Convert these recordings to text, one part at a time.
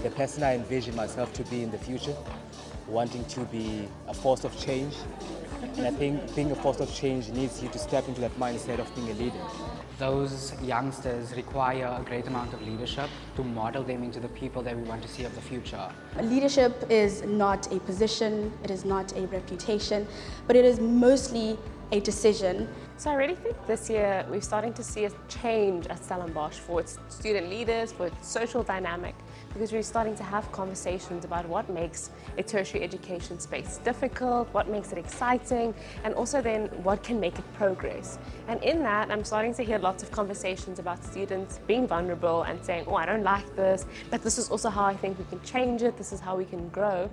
the person I envision myself to be in the future, wanting to be a force of change. And I think being a force of change needs you to step into that mindset of being a leader. Those youngsters require a great amount of leadership to model them into the people that we want to see of the future. Leadership is not a position, it is not a reputation, but it is mostly a decision. So I really think this year we're starting to see a change at Stellenbosch for its student leaders, for its social dynamic, because we're starting to have conversations about what makes a tertiary education space difficult, what makes it exciting, and also then what can make it progress. And in that, I'm starting to hear lots of conversations about students being vulnerable and saying, oh, I don't like this, but this is also how I think we can change it, this is how we can grow.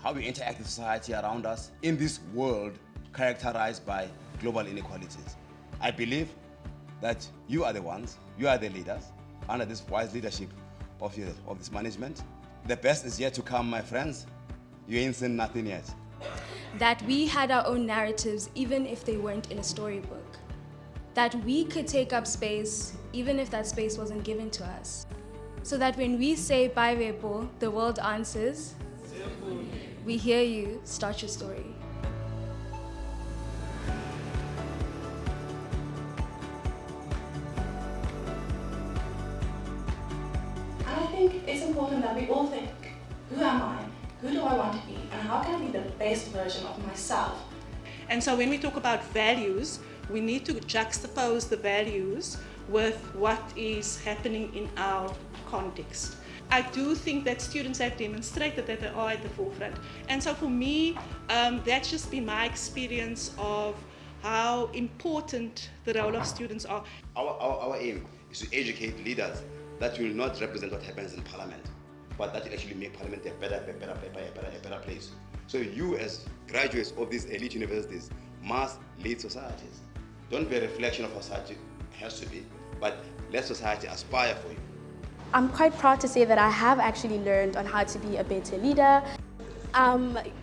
How we interact with society around us in this world characterized by global inequalities. I believe that you are the ones, you are the leaders, under this wise leadership of this management. The best is yet to come, my friends. You ain't seen nothing yet. That we had our own narratives even if they weren't in a storybook. That we could take up space even if that space wasn't given to us. So that when we say bye Vepo, the world answers, we hear you, start your story. I think it's important that we all think, who am I? Who do I want to be? And how can I be the best version of myself? And so when we talk about values, we need to juxtapose the values with what is happening in our context. I do think that students have demonstrated that they are at the forefront. And so for me, that's just been my experience of how important the role of students are. Our aim is to educate leaders that will not represent what happens in Parliament, but that will actually make Parliament a better place. So you as graduates of these elite universities must lead societies. Don't be a reflection of what society has to be, but let society aspire for you. I'm quite proud to say that I have actually learned on how to be a better leader.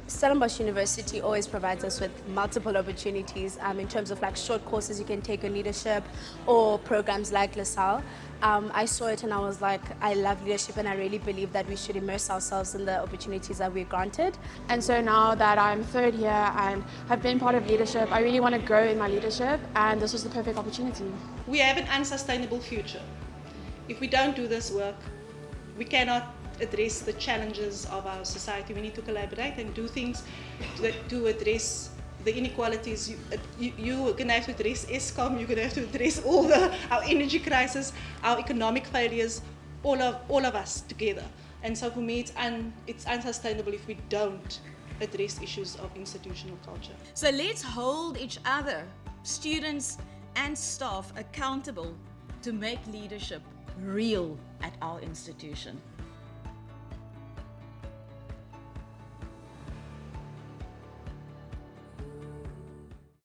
Stellenbosch University always provides us with multiple opportunities in terms of like short courses you can take on leadership or programs like LSAL. I saw it and I was like, I love leadership and I really believe that we should immerse ourselves in the opportunities that we're granted. And so now that I'm third year and have been part of leadership, I really want to grow in my leadership, and this was the perfect opportunity. We have an unsustainable future. If we don't do this work, we cannot address the challenges of our society. We need to collaborate and do things to address the inequalities. You're going to have to address ESCOM, you're going to have to address our energy crisis, our economic failures, all of us together. And so for me, it's unsustainable if we don't address issues of institutional culture. So let's hold each other, students and staff, accountable to make leadership real at our institution.